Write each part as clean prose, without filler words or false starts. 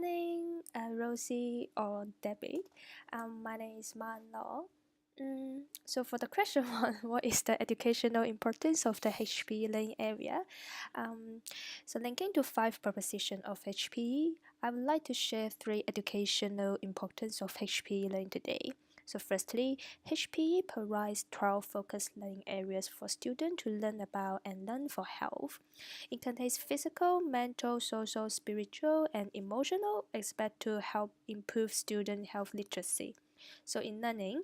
morning, Rosie or Debbie. My name is Man Law. So for the question one, what is the educational importance of the HPE learning area? So linking to 5 proposition of HPE, I would like to share 3 educational importance of HPE learning today. So firstly, HPE provides 12 focused learning areas for students to learn about and learn for health. It contains physical, mental, social, spiritual, and emotional aspects to help improve student health literacy. So in learning,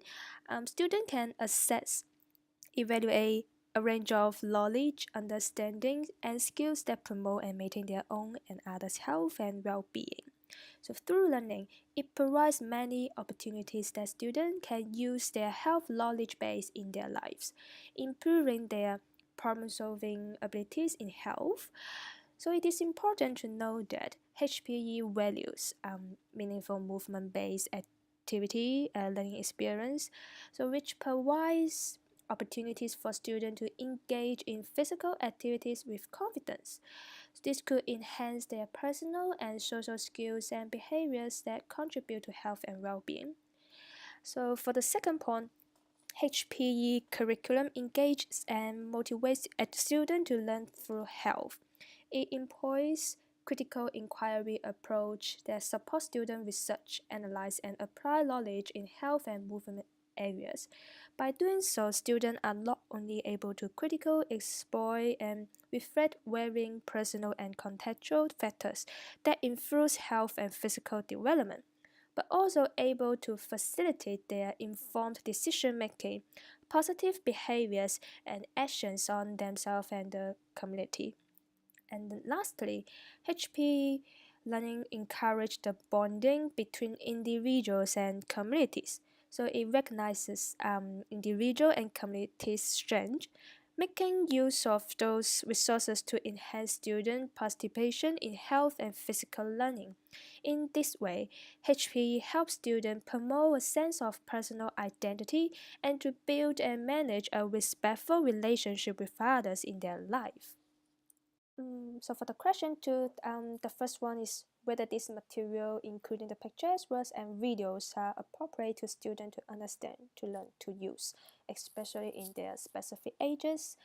students can assess, evaluate a range of knowledge, understanding, and skills that promote and maintain their own and others' health and well-being. So through learning, it provides many opportunities that students can use their health knowledge base in their lives, improving their problem-solving abilities in health. So it is important to know that HPE values meaningful movement-based activity learning experience, so which provides opportunities for students to engage in physical activities with confidence. This could enhance their personal and social skills and behaviors that contribute to health and well-being. So for the second point, HPE curriculum engages and motivates students to learn through health. It employs critical inquiry approach that supports student research, analyze, and apply knowledge in health and movement areas. By doing so, students are not only able to critically explore and reflect varying personal and contextual factors that influence health and physical development, but also able to facilitate their informed decision making, positive behaviors, and actions on themselves and the community. And then lastly, HP learning encourages the bonding between individuals and communities. So it recognizes individual and community strength, making use of those resources to enhance student participation in health and physical learning. In this way, HPE helps students promote a sense of personal identity and to build and manage a respectful relationship with others in their life. So for the question two, the first one is whether this material, including the pictures, words, and videos, are appropriate to students to understand, to learn, to use, especially in their specific ages,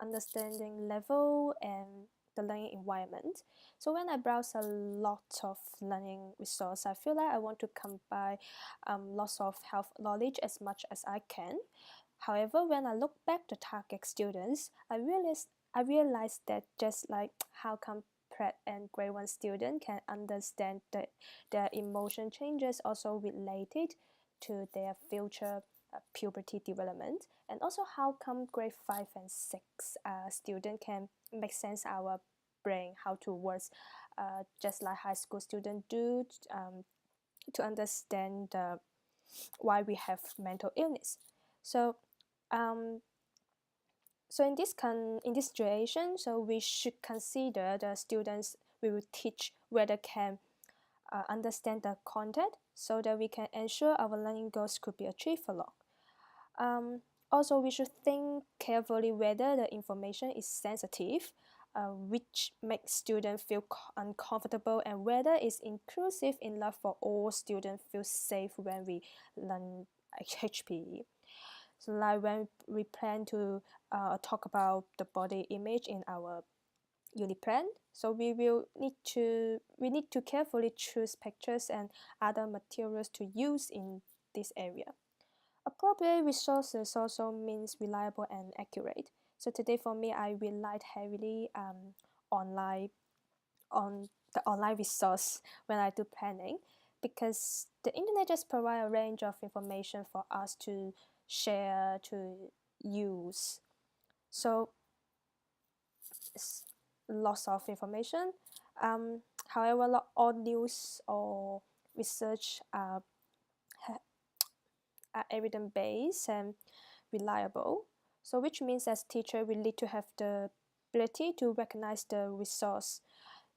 understanding level, and the learning environment. So when I browse a lot of learning resource, I feel like I want to combine lots of health knowledge as much as I can. However, when I look back to target students, I realized that just like how come prep and grade 1 student can understand that their emotion changes also related to their future puberty development, and also how come grade 5 and 6 student can make sense our brain how to work just like high school student do, to understand why we have mental illness. So um, so in this situation, so we should consider the students we will teach whether can understand the content so that we can ensure our learning goals could be achieved for long. Also, we should think carefully whether the information is sensitive, which makes students feel uncomfortable, and whether it's inclusive enough for all students feel safe when we learn HPE. So like when we plan to talk about the body image in our unit plan, so we need to carefully choose pictures and other materials to use in this area. Appropriate resources also means reliable and accurate. So today for me, I relied heavily online on the online resource when I do planning, because the internet just provide a range of information for us to share, to use. So it's lots of information. However, not all news or research are evidence-based and reliable. So which means as teacher, we need to have the ability to recognize the resource.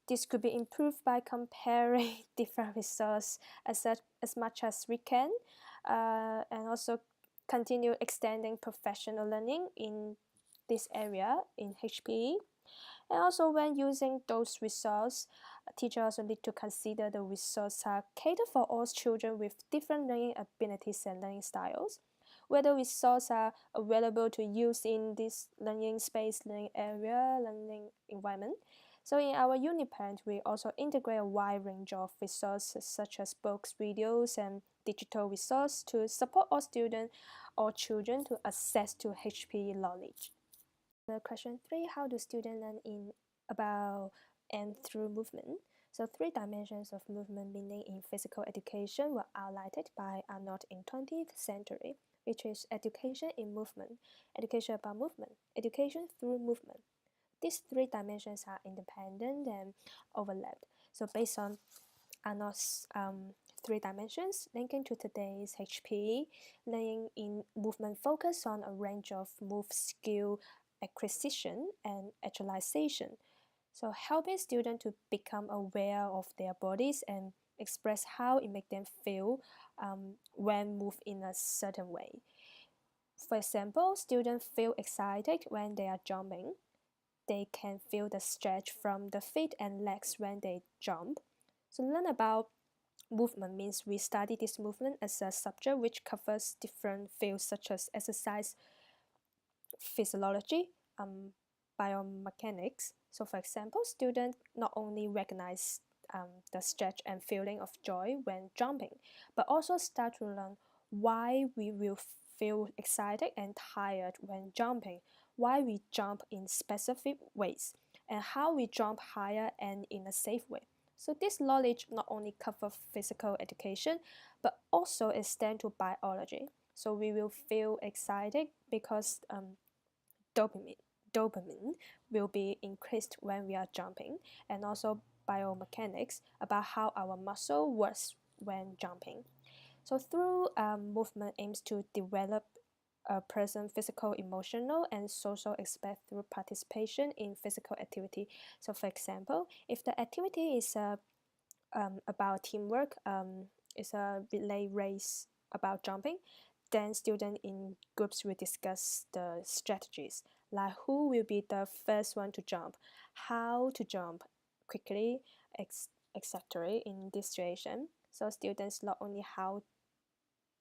This could be improved by comparing different resources as much as we can, and also continue extending professional learning in this area in HPE. And also when using those resources, teachers also need to consider the resources are catered for all children with different learning abilities and learning styles. Whether resources are available to use in this learning space, learning area, learning environment. So in our unit parent, we also integrate a wide range of resources such as books, videos, and digital resources to support all students or children to access to HPE knowledge. The question 3, how do students learn in, about, and through movement? So 3 dimensions of movement meaning in physical education were highlighted by Arnold in 20th century, which is education in movement, education about movement, education through movement. These 3 dimensions are independent and overlapped. So based on Arnold's 3 dimensions, linking to today's HPE, learning in movement focus on a range of move skill acquisition and actualization. So helping students to become aware of their bodies and express how it makes them feel when moved in a certain way. For example, students feel excited when they are jumping. They can feel the stretch from the feet and legs when they jump. So learn about movement means we study this movement as a subject which covers different fields such as exercise physiology, biomechanics. So for example, students not only recognize the stretch and feeling of joy when jumping, but also start to learn why we will feel excited and tired when jumping, why we jump in specific ways, and how we jump higher and in a safe way. So this knowledge not only covers physical education, but also extend to biology. So we will feel excited because dopamine will be increased when we are jumping, and also biomechanics about how our muscle works when jumping. So through movement aims to develop a person's physical, emotional, and social aspect through participation in physical activity. So for example, if the activity is about teamwork, is a relay race about jumping, then students in groups will discuss the strategies, like who will be the first one to jump, how to jump quickly, etc. in this situation. So students not only how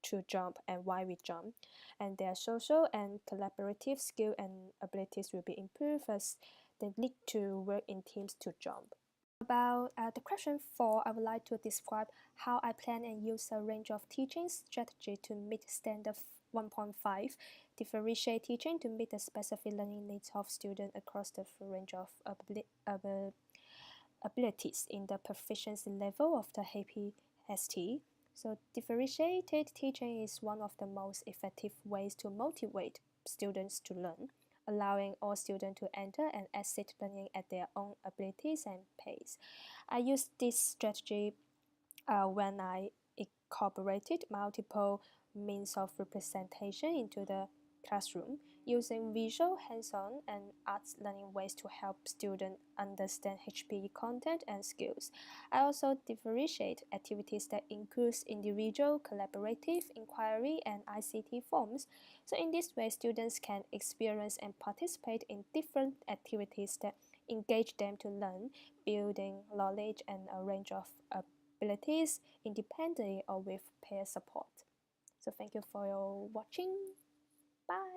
to jump and why we jump, and their social and collaborative skill and abilities will be improved as they need to work in teams to jump. About the question 4, I would like to describe how I plan and use a range of teaching strategy to meet standard 1.5, differentiate teaching to meet the specific learning needs of students across the range of abilities in the proficiency level of the HPST. So differentiated teaching is one of the most effective ways to motivate students to learn, allowing all students to enter and exit learning at their own abilities and pace. I use this strategy when I incorporated multiple means of representation into the classroom, using visual, hands-on, and arts learning ways to help students understand HPE content and skills. I also differentiate activities that include individual, collaborative, inquiry, and ICT forms. So in this way, students can experience and participate in different activities that engage them to learn, building knowledge and a range of abilities independently or with peer support. So thank you for your watching. Bye.